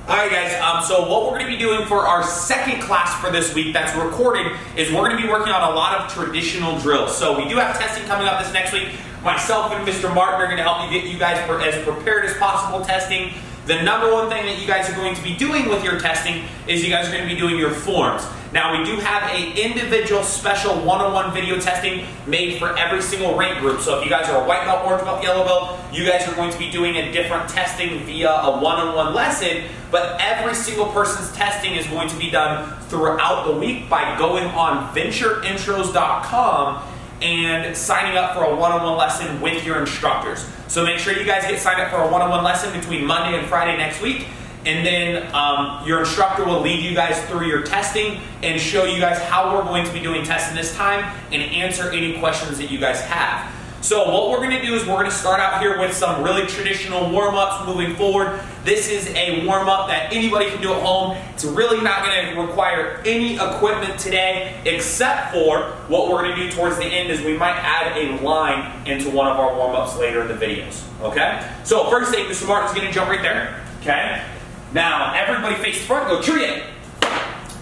Alright guys, so what we're going to be doing for our second class for this week that's recorded is we're going to be working on a lot of traditional drills. So we do have testing coming up this next week. Myself and Mr. Martin are going to help you get you guys as prepared as possible testing. The number one thing that you guys are going to be doing with your testing is you guys are going to be doing your forms. Now we do have an individual special one-on-one video testing made for every single rank group. So if you guys are a white belt, orange belt, yellow belt, you guys are going to be doing a different testing via a one-on-one lesson, but every single person's testing is going to be done throughout the week by going on ventureintros.com and signing up for a one-on-one lesson with your instructors. So make sure you guys get signed up for a one-on-one lesson between Monday and Friday next week, and then your instructor will lead you guys through your testing and show you guys how we're going to be doing testing this time and answer any questions that you guys have. So what we're going to do is we're going to start out here with some really traditional warm-ups moving forward. This is a warm-up that anybody can do at home. It's really not going to require any equipment today, except for what we're going to do towards the end is we might add a line into one of our warm-ups later in the videos. Okay? So first thing, Mr. Martin's going to jump right there. Okay? Now, everybody face the front. Go Churiye.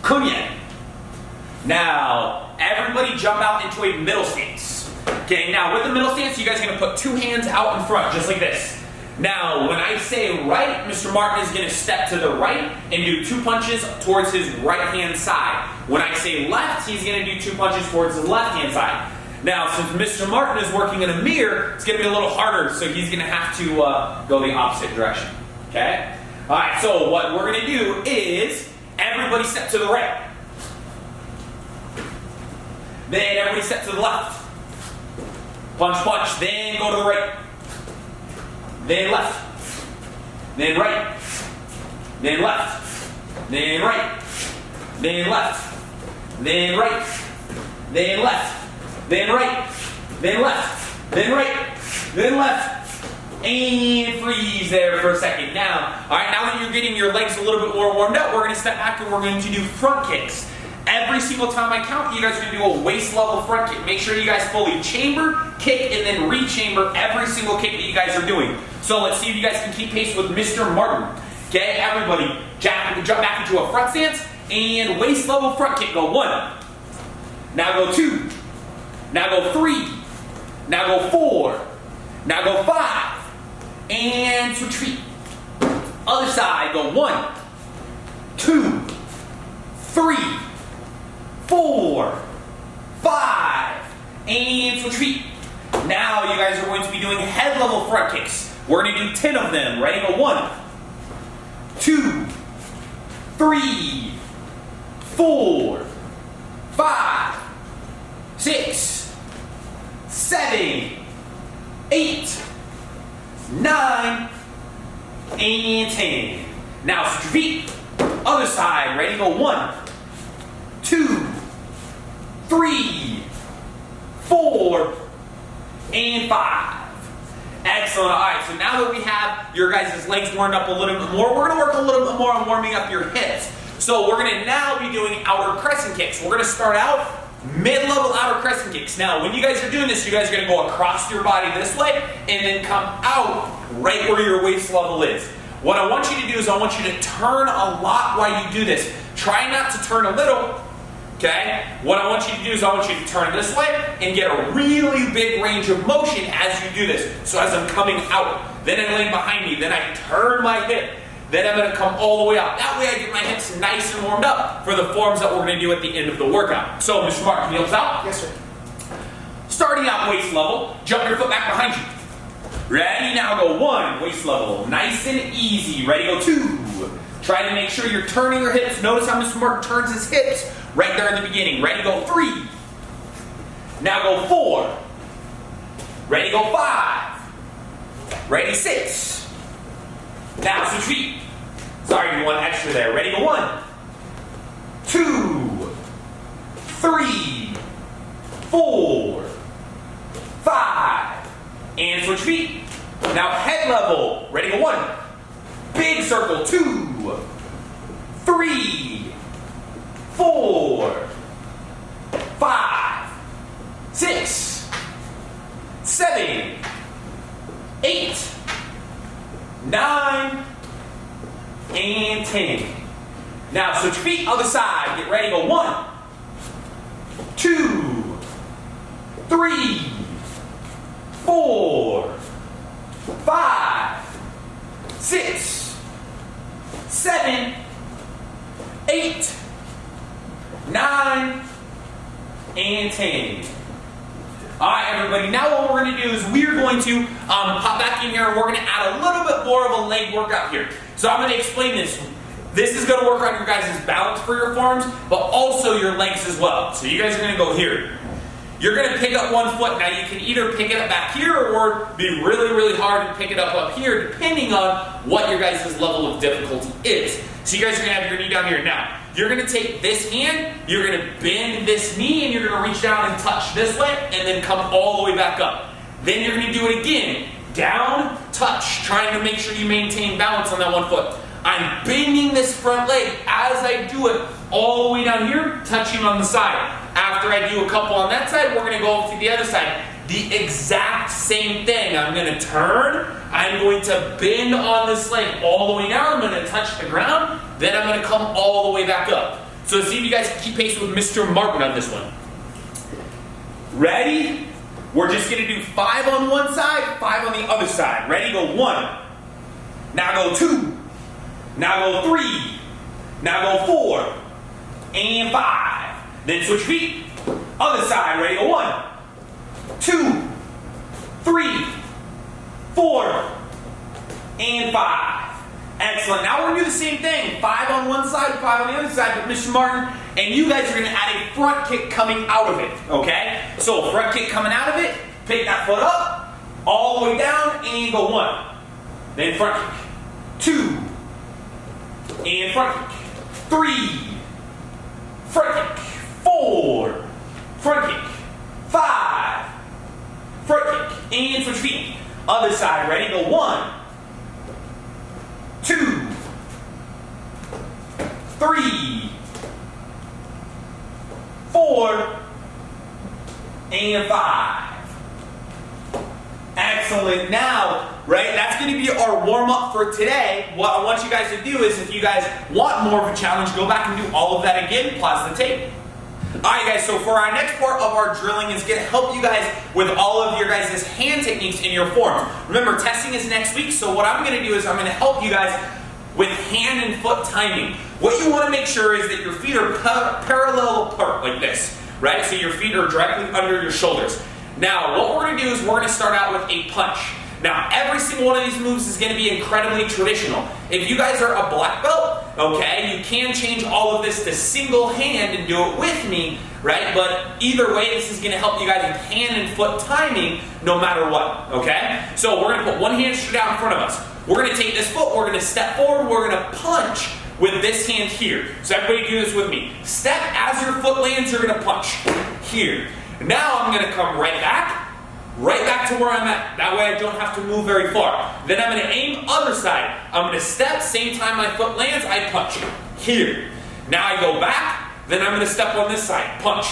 Kunye. Now, everybody jump out into a middle stance. Okay, now with the middle stance, you guys are going to put two hands out in front, just like this. Now, when I say right, Mr. Martin is going to step to the right and do two punches towards his right-hand side. When I say left, he's going to do two punches towards his left-hand side. Now, since Mr. Martin is working in a mirror, it's going to be a little harder, so he's going to have to go the opposite direction. Okay? All right, so what we're going to do is everybody step to the right. Then everybody step to the left. Punch, punch, then go to the right. Then left. Then right. Then left. Then right. Then left. Then right. Then left. Then right. Then left. Then right. Then left. And freeze there for a second. Now, alright, now that you're getting your legs a little bit more warmed up, we're going to step back and we're going to do front kicks. Every single time I count, you guys are going to do a waist level front kick. Make sure you guys fully chamber, kick, and then re-chamber every single kick that you guys are doing. So let's see if you guys can keep pace with Mr. Martin. Okay, everybody, jump back into a front stance and waist level front kick. Go 1. Now go 2. Now go 3. Now go 4. Now go 5. And switch feet. Other side, go 1, 2, 3, 4, 5, and switch feet. Now you guys are going to be doing head level front kicks. We're going to do 10 of them. Ready? Go 1, 2, 3, 4, 5, 6, 7, 8, 9, and 10. Now switch your feet. Other side. Ready? Go 1, 2, 3, 4, and 5. Excellent. All right, so now that we have your guys' legs warmed up a little bit more, we're going to work a little bit more on warming up your hips. So we're going to now be doing outer crescent kicks. We're going to start out mid-level outer crescent kicks. Now, when you guys are doing this, you guys are going to go across your body this way and then come out right where your waist level is. What I want you to do is I want you to turn a lot while you do this. Try not to turn a little. Okay? What I want you to do is I want you to turn this way and get a really big range of motion as you do this. So as I'm coming out, then I lay behind me, then I turn my hip, then I'm going to come all the way out. That way I get my hips nice and warmed up for the forms that we're going to do at the end of the workout. So Mr. Martin, heels out. Yes, sir. Starting out waist level, jump your foot back behind you. Ready? Now go 1, waist level, nice and easy. Ready? Go 2. Try to make sure you're turning your hips. Notice how Mr. Martin turns his hips right there in the beginning. Ready? Go 3. Now go 4. Ready? Go 5. Ready? 6. Now switch feet. Sorry, you want extra there. Ready? Go 1, 2, 3, 4, 5. And switch feet. Now head level. Ready? Go 1. Big circle. 2, 3, 4, 5, 6, 7, 8, 9, and 10. Now switch feet, other side. Get ready, go 1, 2, 3, 4, 5, 6, 7, 8, 9, and 10. Alright everybody, now what we're going to do is we're going to pop back in here and we're going to add a little bit more of a leg workout here. So I'm going to explain this. This is going to work on your guys' balance for your forearms, but also your legs as well. So you guys are going to go here. You're going to pick up one foot. Now you can either pick it up back here or be really, really hard and pick it up here, depending on what your guys' level of difficulty is. So you guys are going to have your knee down here. Now, you're going to take this hand, you're going to bend this knee, and you're going to reach down and touch this way, and then come all the way back up. Then you're going to do it again. Down, touch, trying to make sure you maintain balance on that one foot. I'm bending this front leg as I do it all the way down here, touching on the side. After I do a couple on that side, we're going to go over to the other side. The exact same thing. I'm going to turn, I'm going to bend on this leg all the way down, I'm going to touch the ground, then I'm going to come all the way back up. So see if you guys can keep pace with Mr. Martin on this one. Ready? We're just going to do 5 on one side, 5 on the other side. Ready? Go 1. Now go 2. Now go 3. Now go 4. And 5. Then switch feet. Other side. Ready? Go 1, 2, 3, 4, and 5. Excellent. Now we're going to do the same thing. 5 on one side, 5 on the other side, but Mr. Martin, and you guys are going to add a front kick coming out of it, okay? So front kick coming out of it, pick that foot up, all the way down, and go 1. Then front kick. 2. And front kick. 3. Front kick. 4. Front kick. 5. Front kick. And switch feet. Other side. Ready? Go 1, 2, 3, 4, and 5. Excellent. Now, right, that's going to be our warm-up for today. What I want you guys to do is, if you guys want more of a challenge, go back and do all of that again, pause the tape. Alright guys, so for our next part of our drilling is going to help you guys with all of your guys' hand techniques in your forms. Remember, testing is next week, so what I'm going to do is I'm going to help you guys with hand and foot timing. What you want to make sure is that your feet are parallel apart like this, right? So your feet are directly under your shoulders. Now, what we're going to do is we're going to start out with a punch. Now, every single one of these moves is going to be incredibly traditional. If you guys are a black belt, okay, you can change all of this to single hand and do it with me, right? But either way, this is going to help you guys with hand and foot timing no matter what, okay? So we're going to put one hand straight out in front of us. We're going to take this foot, we're going to step forward, we're going to punch with this hand here. So everybody do this with me. Step, as your foot lands, you're going to punch here. Now I'm going to come right back to where I'm at. That way I don't have to move very far. Then I'm going to aim other side. I'm going to step, same time my foot lands, I punch. Here. Now I go back, then I'm going to step on this side, punch.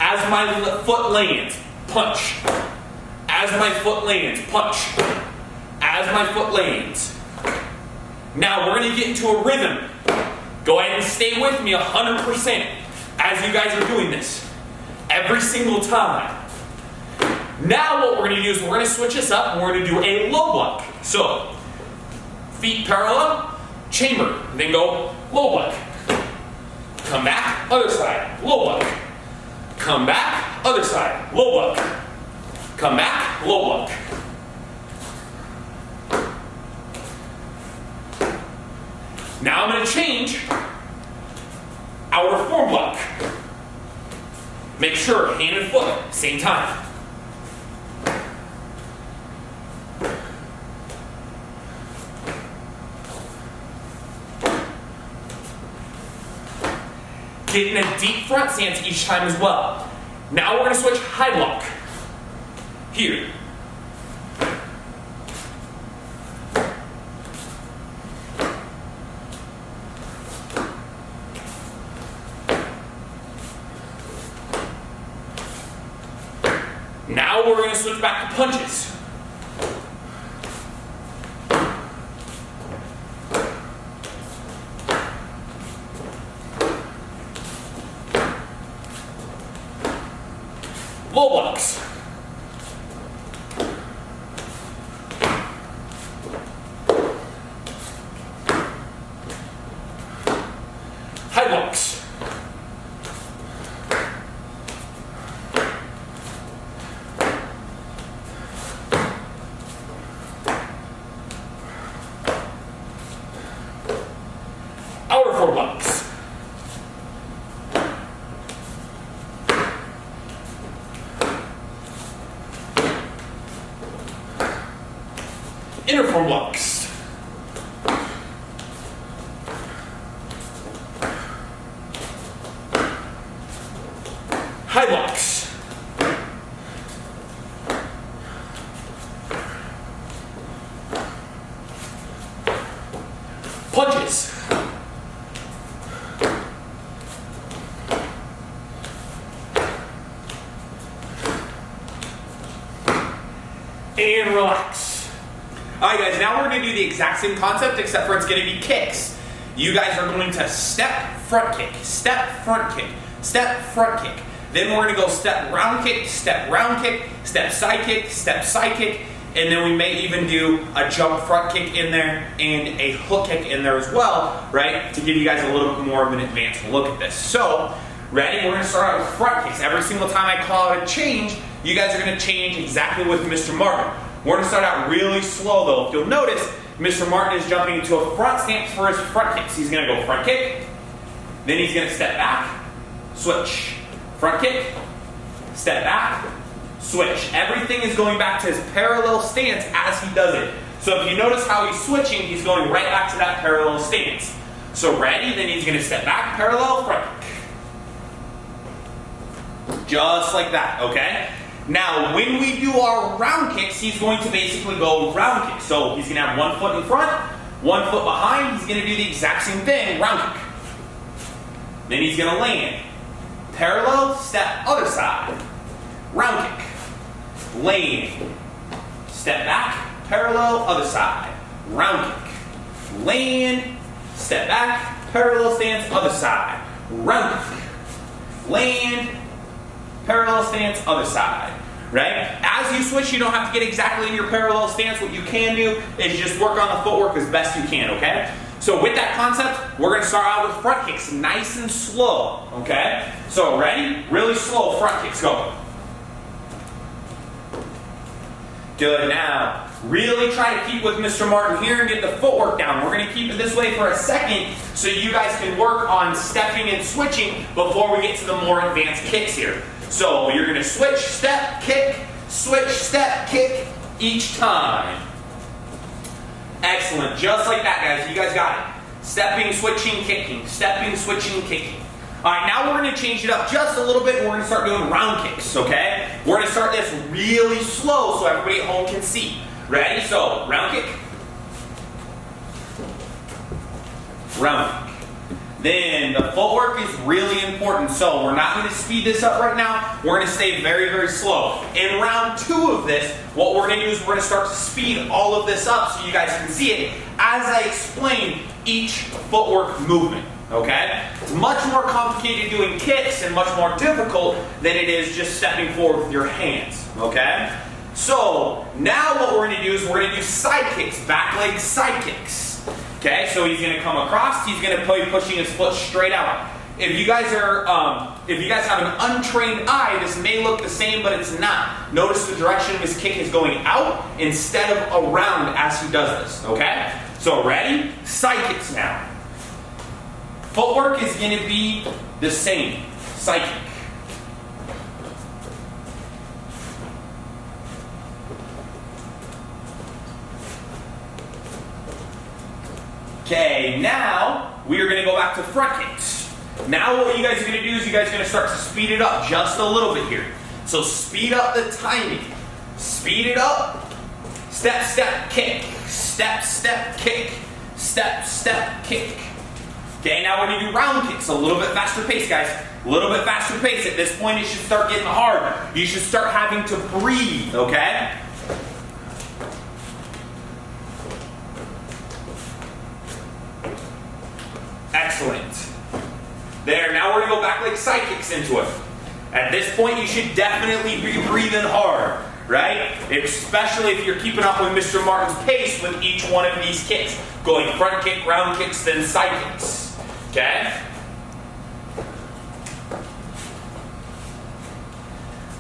As my foot lands, punch. As my foot lands, punch. As my foot lands. Now we're going to get into a rhythm. Go ahead and stay with me 100% as you guys are doing this. Every single time. Now what we're going to do is we're going to switch this up and we're going to do a low block. So, feet parallel, chamber, then go low block. Come back, other side, low block. Come back, other side, low block. Come back, low block. Now I'm going to change our form block. Make sure, hand and foot, same time. Getting a deep front stance each time as well. Now we're going to switch high block. Here. Now we're going to switch back to punches. Low blocks. High blocks. Outer foreblocks. Inner foreblocks. High blocks. Punches. And relax. Alright guys, now we're going to do the exact same concept except for it's going to be kicks. You guys are going to step, front kick, step, front kick, step, front kick. Then we're going to go step, round kick, step, side kick, and then we may even do a jump front kick in there and a hook kick in there as well, right? To give you guys a little bit more of an advanced look at this. So, ready? We're going to start out with front kicks. Every single time I call out a change, you guys are going to change exactly with Mr. Martin. We're going to start out really slow though. If you'll notice, Mr. Martin is jumping into a front stance for his front kicks. He's going to go front kick, then he's going to step back, switch. Front kick, step back, switch. Everything is going back to his parallel stance as he does it. So if you notice how he's switching, he's going right back to that parallel stance. So ready, then he's going to step back, parallel, front kick. Just like that, okay? Now, when we do our round kicks, he's going to basically go round kick. So he's going to have 1 foot in front, 1 foot behind. He's going to do the exact same thing, round kick. Then he's going to land. Parallel, step, other side. Round kick. Land. Step back, parallel, other side. Round kick. Land. Step back, parallel stance, other side. Round kick. Land. Parallel stance, other side. Right? As you switch, you don't have to get exactly in your parallel stance. What you can do is just work on the footwork as best you can, okay? So with that concept, we're going to start out with front kicks, nice and slow, okay? So ready? Really slow front kicks, go. Good, now, really try to keep with Mr. Martin here and get the footwork down. We're going to keep it this way for a second so you guys can work on stepping and switching before we get to the more advanced kicks here. So you're going to switch, step, kick, switch, step, kick each time. Excellent. Just like that, guys. You guys got it. Stepping, switching, kicking. Stepping, switching, kicking. All right, now we're going to change it up just a little bit and we're going to start doing round kicks, okay? We're going to start this really slow so everybody at home can see. Ready? So, round kick. Round kick. Then the footwork is really important, so we're not going to speed this up right now. We're going to stay very, very slow. In round 2 of this, what we're going to do is we're going to start to speed all of this up so you guys can see it as I explain each footwork movement, okay? It's much more complicated doing kicks and much more difficult than it is just stepping forward with your hands, okay? So now what we're going to do is we're going to do side kicks, back leg side kicks. Okay, so he's going to come across, he's going to be pushing his foot straight out. If you guys have an untrained eye, this may look the same, but it's not. Notice the direction of his kick is going out instead of around as he does this, okay? So ready? Side kicks now. Footwork is going to be the same. Side kick. Okay, now we are going to go back to front kicks. Now what you guys are going to do is you guys are going to start to speed it up just a little bit here. So speed up the timing. Speed it up. Step, step, kick. Step, step, kick. Step, step, kick. Okay, now we're going to do round kicks. A little bit faster pace, guys. A little bit faster pace. At this point, it should start getting hard. You should start having to breathe, okay? Excellent. There, now we're going to go back leg side kicks into it. At this point, you should definitely be breathing hard, right? Especially if you're keeping up with Mr. Martin's pace with each one of these kicks. Going front kick, round kicks, then side kicks, okay?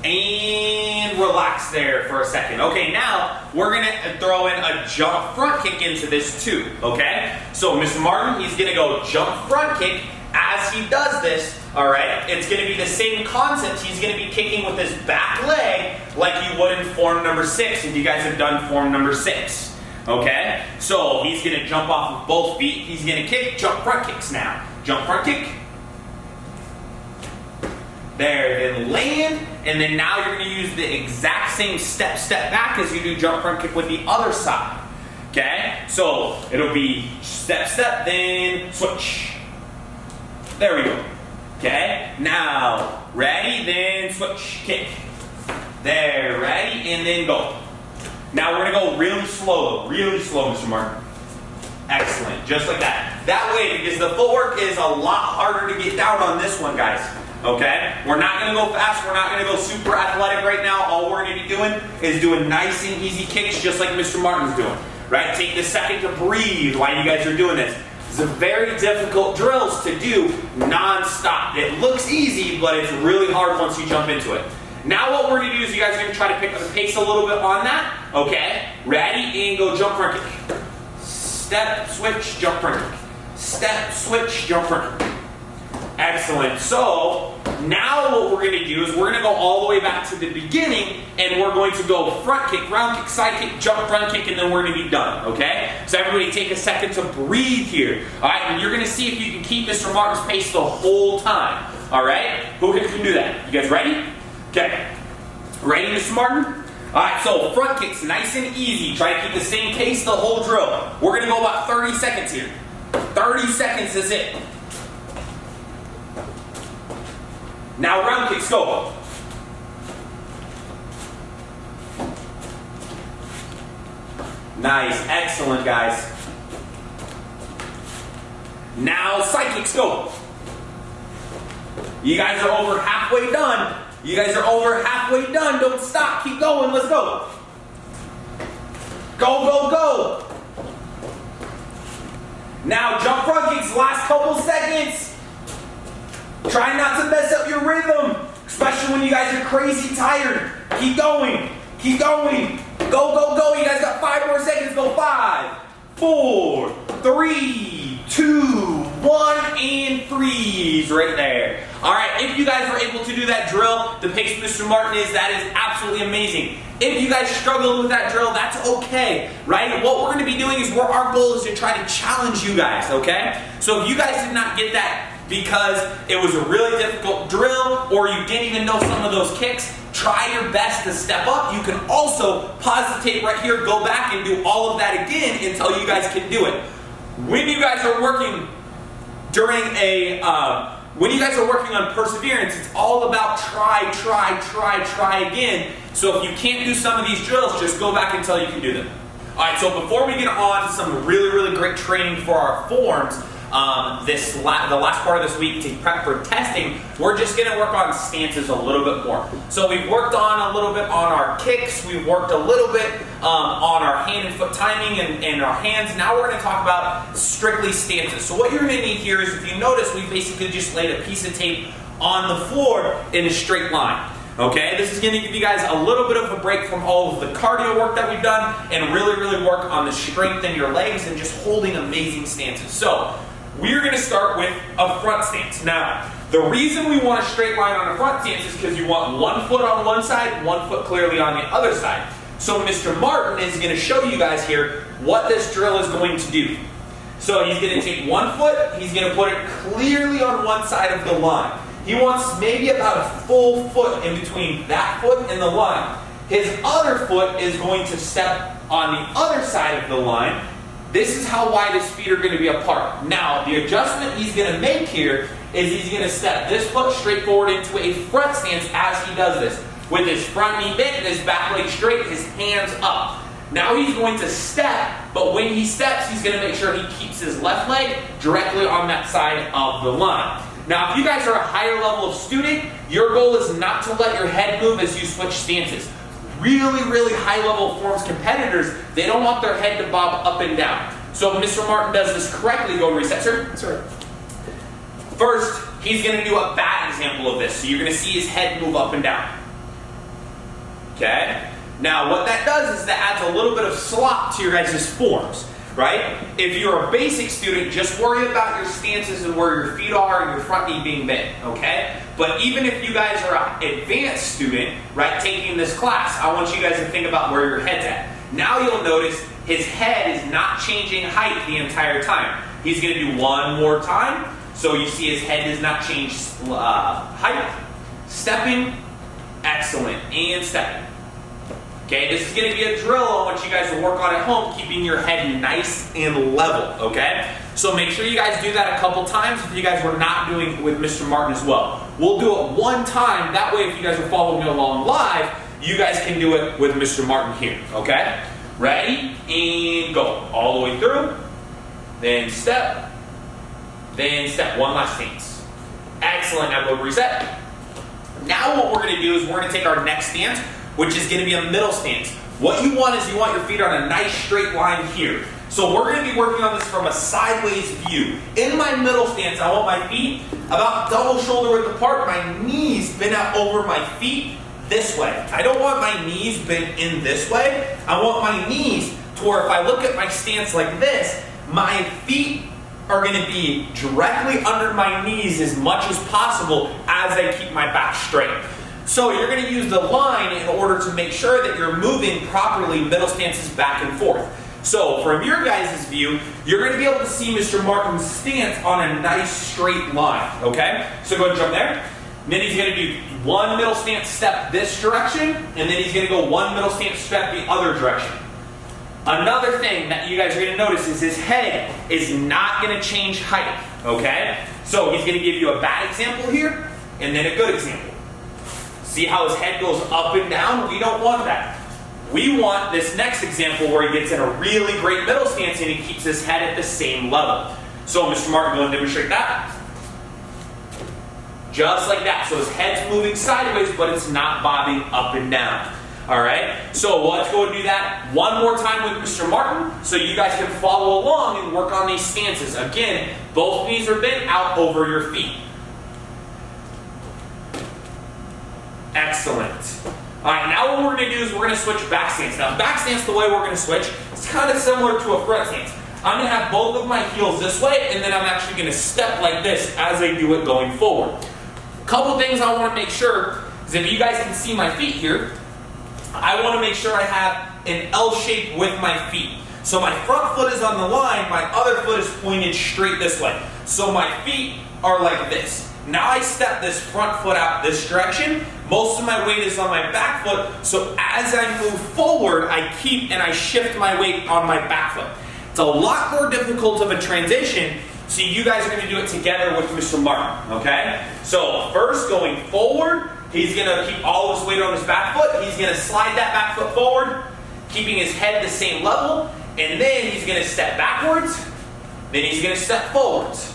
And relax there for a second. Okay, now we're gonna throw in a jump front kick into this too, okay? So Mr. Martin, he's gonna go jump front kick. As he does this, all right, it's gonna be the same concept. He's gonna be kicking with his back leg like you would in form number 6, if you guys have done form number 6, okay? So he's gonna jump off of both feet. He's gonna kick, jump front kicks now. Jump front kick. There, then land, and then now you're going to use the exact same step back as you do jump front kick with the other side. Okay? So it'll be step, then switch. There we go. Okay? Now, ready, then switch, kick. There, ready, and then go. Now we're going to go really slow, Mr. Martin. Excellent, just like that. That way, because the footwork is a lot harder to get down on this one, guys. Okay? We're not going to go fast. We're not going to go super athletic right now. All we're going to be doing is doing nice and easy kicks just like Mr. Martin's doing. Right? Take this second to breathe while you guys are doing this. It's a very difficult drills to do non-stop. It looks easy, but it's really hard once you jump into it. Now what we're going to do is you guys are going to try to pick up the pace a little bit on that. Okay? Ready? And go jump front kick. Step, switch, jump front kick. Step, switch, jump front kick. Excellent. So now what we're going to do is we're going to go all the way back to the beginning, and we're going to go front kick, round kick, side kick, jump front kick, and then we're going to be done. Okay? So everybody take a second to breathe here. All right? And you're going to see if you can keep Mr. Martin's pace the whole time. All right? Who can do that? You guys ready? Okay. Ready, Mr. Martin? All right, so front kicks, nice and easy. Try to keep the same pace the whole drill. We're going to go about 30 seconds here. 30 seconds is it. Now round kicks, go. Nice, excellent, guys. Now side kicks, go. You guys are over halfway done. You guys are over halfway done. Don't stop, keep going, let's go. Go, go, go. Now jump front kicks, last couple seconds. Try not to mess up your rhythm, especially when you guys are crazy tired. Keep going. Keep going. Go, go, go. You guys got 5 more seconds. Go 5, 4, 3, 2, 1, and freeze right there. All right, if you guys were able to do that drill, the pace Mr. Martin is, that is absolutely amazing. If you guys struggled with that drill, that's okay, right? What we're going to be doing is our goal is to try to challenge you guys, okay? So if you guys did not get that because it was a really difficult drill or you didn't even know some of those kicks, try your best to step up. You can also pause the tape right here, go back and do all of that again until you guys can do it. When you guys are working when you guys are working on perseverance, it's all about try again. So if you can't do some of these drills, just go back until you can do them. All right, so before we get on to some really, really great training for our forms, the last part of this week to prep for testing, we're just going to work on stances a little bit more. So we've worked on a little bit on our kicks, we've worked a little bit on our hand and foot timing and our hands. Now we're going to talk about strictly stances. So what you're going to need here is, if you notice, we basically just laid a piece of tape on the floor in a straight line. Okay, this is going to give you guys a little bit of a break from all of the cardio work that we've done and really, really work on the strength in your legs and just holding amazing stances. So we're going to start with a front stance. Now, the reason we want a straight line on a front stance is because you want one foot on one side, one foot clearly on the other side. So Mr. Martin is going to show you guys here what this drill is going to do. So he's going to take one foot, he's going to put it clearly on one side of the line. He wants maybe about a full foot in between that foot and the line. His other foot is going to step on the other side of the line. This is how wide his feet are going to be apart. Now, the adjustment he's going to make here is he's going to step this foot straight forward into a front stance as he does this. With his front knee bent and his back leg straight, his hands up. Now he's going to step, but when he steps, he's going to make sure he keeps his left leg directly on that side of the line. Now, if you guys are a higher level of student, your goal is not to let your head move as you switch stances. Really, really high level forms competitors, they don't want their head to bob up and down. So if Mr. Martin does this correctly, go and reset, sir. Sorry. First, he's going to do a bad example of this. So you're going to see his head move up and down. Okay? Now, what that does is that adds a little bit of slop to your guys' forms, right? If you're a basic student, just worry about your stances and where your feet are and your front knee being bent, okay? But even if you guys are an advanced student, right, taking this class, I want you guys to think about where your head's at. Now you'll notice his head is not changing height the entire time. He's going to do one more time. So you see his head does not change height. Stepping, excellent, and stepping. Okay, this is going to be a drill I want you guys to work on at home, keeping your head nice and level, okay? So make sure you guys do that a couple times if you guys were not doing it with Mr. Martin as well. We'll do it one time, that way if you guys are following along live, you guys can do it with Mr. Martin here, okay? Ready, and go. All the way through, then step, one last stance. Excellent, now go reset. Now what we're going to do is we're going to take our next stance, which is going to be a middle stance. What you want is you want your feet on a nice straight line here. So we're going to be working on this from a sideways view. In my middle stance, I want my feet about double shoulder width apart, my knees bent out over my feet this way. I don't want my knees bent in this way. I want my knees to where if I look at my stance like this, my feet are going to be directly under my knees as much as possible as I keep my back straight. So you're going to use the line in order to make sure that you're moving properly middle stances back and forth. So from your guys' view, you're going to be able to see Mr. Martin's stance on a nice straight line, okay? So go ahead and jump there. And then he's going to do one middle stance step this direction, and then he's going to go one middle stance step the other direction. Another thing that you guys are going to notice is his head is not going to change height, okay? So he's going to give you a bad example here, and then a good example. See how his head goes up and down? We don't want that. We want this next example where he gets in a really great middle stance and he keeps his head at the same level. So Mr. Martin, go and demonstrate that. Just like that. So his head's moving sideways, but it's not bobbing up and down. All right? So let's go and do that one more time with Mr. Martin so you guys can follow along and work on these stances. Again, both knees are bent out over your feet. Excellent. All right, now what we're going to do is we're going to switch back stance. Now, back stance, the way we're going to switch, it's kind of similar to a front stance. I'm going to have both of my heels this way, and then I'm actually going to step like this as I do it going forward. A couple things I want to make sure is if you guys can see my feet here, I want to make sure I have an L shape with my feet. So my front foot is on the line, my other foot is pointed straight this way. So my feet are like this. Now I step this front foot out this direction. Most of my weight is on my back foot, so as I move forward, I keep and I shift my weight on my back foot. It's a lot more difficult of a transition, so you guys are going to do it together with Mr. Martin, okay? So first, going forward, he's going to keep all his weight on his back foot. He's going to slide that back foot forward, keeping his head the same level, and then he's going to step backwards, then he's going to step forwards.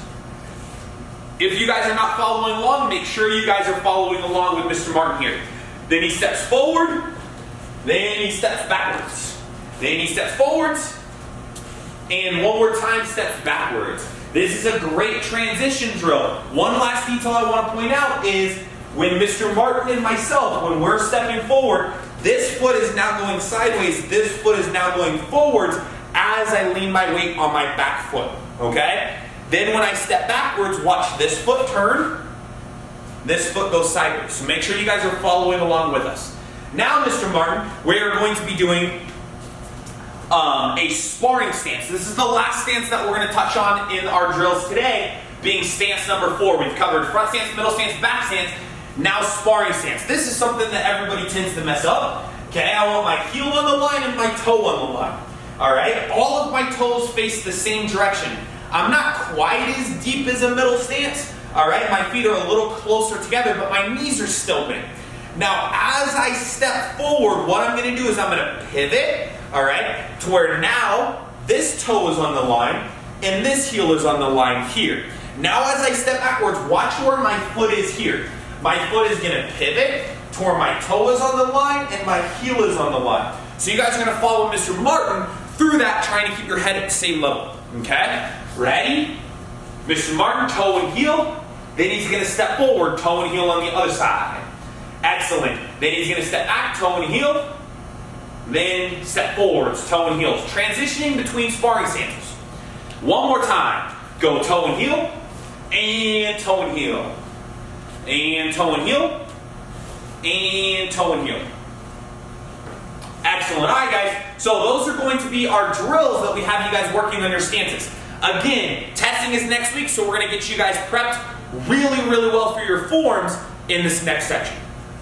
If you guys are not following along, make sure you guys are following along with Mr. Martin here. Then he steps forward, then he steps backwards. Then he steps forwards, and one more time steps backwards. This is a great transition drill. One last detail I want to point out is when Mr. Martin and myself, when we're stepping forward, this foot is now going sideways, this foot is now going forwards as I lean my weight on my back foot, okay? Then when I step backwards, watch this foot turn, this foot goes sideways. So make sure you guys are following along with us. Now, Mr. Martin, we are going to be doing a sparring stance. This is the last stance that we're going to touch on in our drills today, being stance number 4. We've covered front stance, middle stance, back stance, now sparring stance. This is something that everybody tends to mess up. Okay, I want my heel on the line and my toe on the line. All right, all of my toes face the same direction. I'm not quite as deep as a middle stance, all right? My feet are a little closer together, but my knees are still bent. Now, as I step forward, what I'm gonna do is I'm gonna pivot, all right, to where now this toe is on the line and this heel is on the line here. Now as I step backwards, watch where my foot is here. My foot is gonna pivot to where my toe is on the line and my heel is on the line. So you guys are gonna follow Mr. Martin through that, trying to keep your head at the same level, okay? Ready? Mr. Martin, toe and heel. Then he's gonna step forward, toe and heel on the other side. Excellent. Then he's gonna step back, toe and heel. Then step forwards, toe and heels. Transitioning between sparring stances. One more time. Go toe and heel, and toe and heel. And toe and heel, and toe and heel. Excellent. All right, guys. So those are going to be our drills that we have you guys working on your stances. Again, testing is next week, so we're going to get you guys prepped really, really well for your forms in this next section.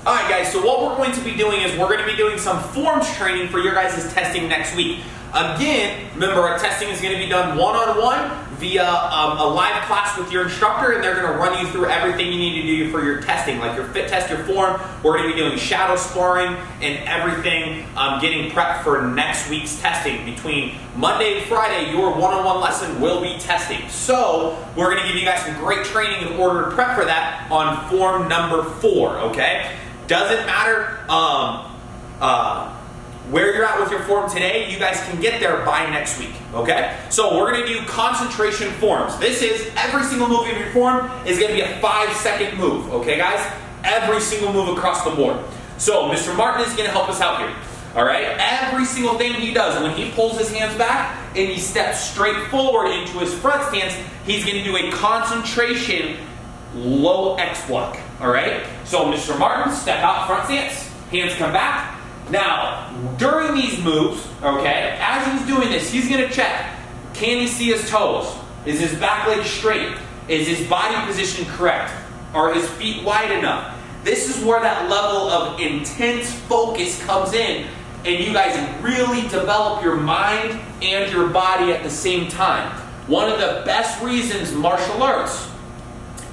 All right, guys, so what we're going to be doing is we're going to be doing some forms training for your guys' testing next week. Again, remember, our testing is going to be done one-on-one via a live class with your instructor, and they're going to run you through everything you need to do for your testing, like your fit test, your form. We're going to be doing shadow sparring and everything, getting prepped for next week's testing. Between Monday and Friday, your one-on-one lesson will be testing. So we're going to give you guys some great training in order to prep for that on form number 4, okay? Doesn't matter where you're at with your form today, you guys can get there by next week, okay? So we're gonna do concentration forms. This is, every single move of your form is gonna be a 5-second move, okay guys? Every single move across the board. So Mr. Martin is gonna help us out here, all right? Every single thing he does, when he pulls his hands back and he steps straight forward into his front stance, he's gonna do a concentration low X block, all right? So Mr. Martin, step out front stance, hands come back. Now, during these moves, okay, as he's doing this, he's gonna check, can he see his toes? Is his back leg straight? Is his body position correct? Are his feet wide enough? This is where that level of intense focus comes in, and you guys really develop your mind and your body at the same time. One of the best reasons martial arts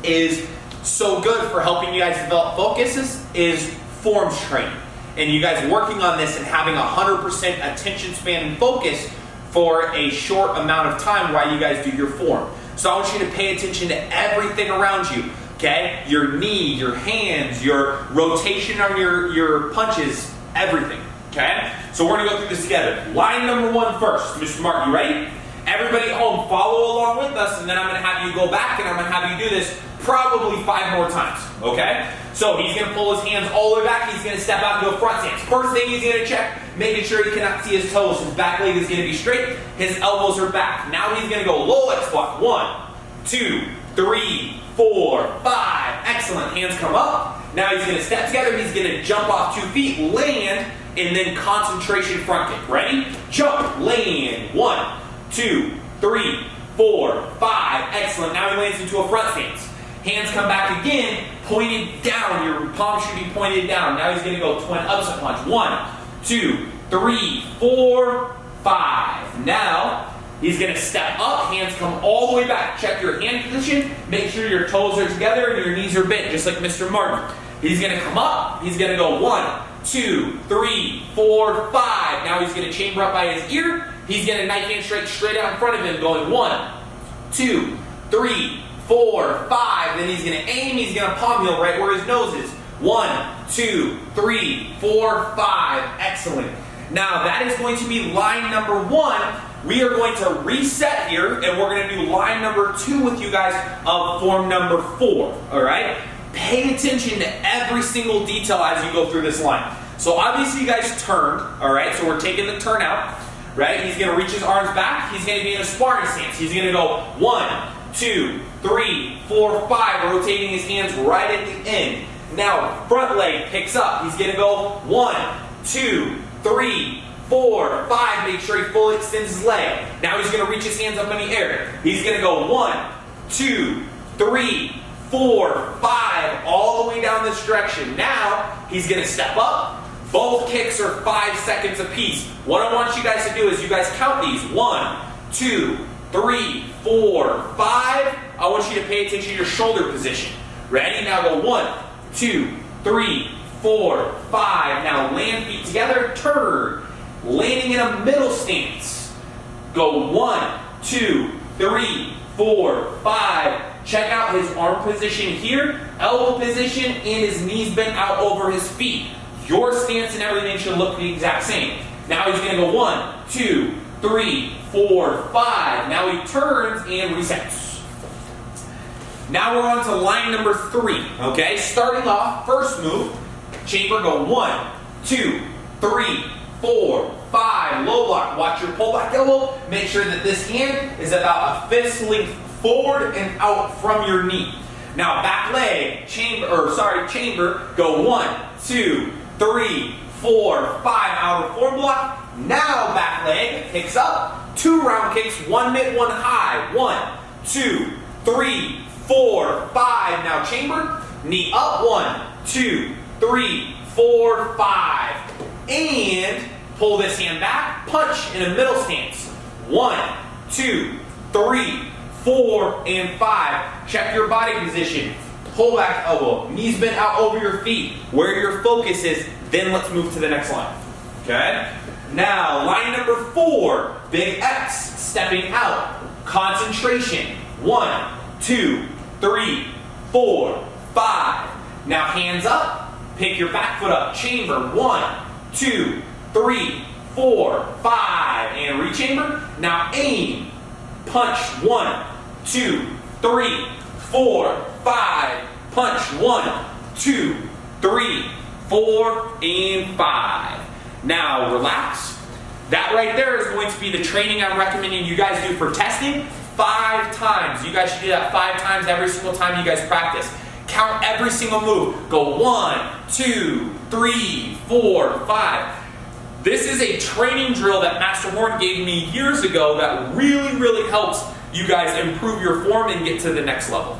is so good for helping you guys develop focuses is forms training. And you guys working on this and having 100% attention span and focus for a short amount of time while you guys do your form. So I want you to pay attention to everything around you, okay? Your knee, your hands, your rotation on your punches, everything, okay? So we're gonna go through this together. Line number 1 first. Mr. Mark, you ready? Everybody at home, follow along with us, and then I'm gonna have you go back and I'm gonna have you do this probably 5 more times, okay? So he's gonna pull his hands all the way back, he's gonna step out and do a front stance. First thing he's gonna check, making sure he cannot see his toes. His back leg is gonna be straight, his elbows are back. Now he's gonna go low leg squat. 1, 2, 3, 4, 5. Excellent, hands come up. Now he's gonna step together, he's gonna jump off 2 feet, land, and then concentration front kick. Ready? Jump, land. 1, 2, 3, 4, 5. Excellent, now he lands into a front stance. Hands come back again, pointed down. Your palm should be pointed down. Now he's going to go twin upset punch. 1, 2, 3, 4, 5. Now he's going to step up. Hands come all the way back. Check your hand position. Make sure your toes are together and your knees are bent, just like Mr. Martin. He's going to come up. He's going to go 1, 2, 3, 4, 5. Now he's going to chamber up by his ear. He's going to knife hand straight out in front of him, going 1, 2, 3, 4, 5. Then he's going to aim. He's going to palm heel right where his nose is. 1, 2, 3, 4, 5. Excellent. Now that is going to be line number 1. We are going to reset here, and we're going to do line number 2 with you guys of form number 4. All right? Pay attention to every single detail as you go through this line. So obviously you guys turned. All right? So we're taking the turn out. Right? He's going to reach his arms back. He's going to be in a sparring stance. He's going to go 1, 2, 3, 4, 5, rotating his hands right at the end. Now, front leg picks up. He's going to go 1, 2, 3, 4, 5. Make sure he fully extends his leg. Now he's going to reach his hands up in the air. He's going to go 1, 2, 3, 4, 5, all the way down this direction. Now, he's going to step up. Both kicks are 5 seconds apiece. What I want you guys to do is you guys count these. 1, 2, 3, 4, 5. I want you to pay attention to your shoulder position. Ready? Now go 1, 2, 3, 4, 5. Now land feet together, turn. Landing in a middle stance. Go 1, 2, 3, 4, 5. check out his arm position here, elbow position, and his knees bent out over his feet. Your stance and everything should look the exact same. Now he's gonna go 1, 2, 3, 4, 5. Now he turns and resets. Now we're on to line number 3, okay? Starting off, first move, chamber, go 1, 2, 3, 4, 5, low block. Watch your pullback elbow. Make sure that this hand is about a fist length forward and out from your knee. Now back leg, chamber, go 1, 2, 3, 4, 5, out of form block. Now back leg, kicks up, 2 round kicks, 1 mid, 1 high. 1, 2, 3, 4, 5. Now chamber, knee up, 1, 2, 3, 4, 5. And pull this hand back, punch in a middle stance. 1, 2, 3, 4, and 5. Check your body position. Pull back elbow, knees bent out over your feet, where your focus is. Then let's move to the next line. Okay? Now, line number 4, big X, stepping out. Concentration. 1, 2, 3, 4, 5. Now hands up, pick your back foot up. Chamber. 1, 2, 3, 4, 5. And rechamber. Now aim. Punch. 1, 2, 3, 4, 5. Punch. 1, 2, 3, 4, and 5. Now relax. That right there is going to be the training I'm recommending you guys do for testing 5 times. You guys should do that 5 times every single time you guys practice. Count every single move. Go 1, 2, 3, 4, 5. This is a training drill that Master Horn gave me years ago that really, really helps you guys improve your form and get to the next level.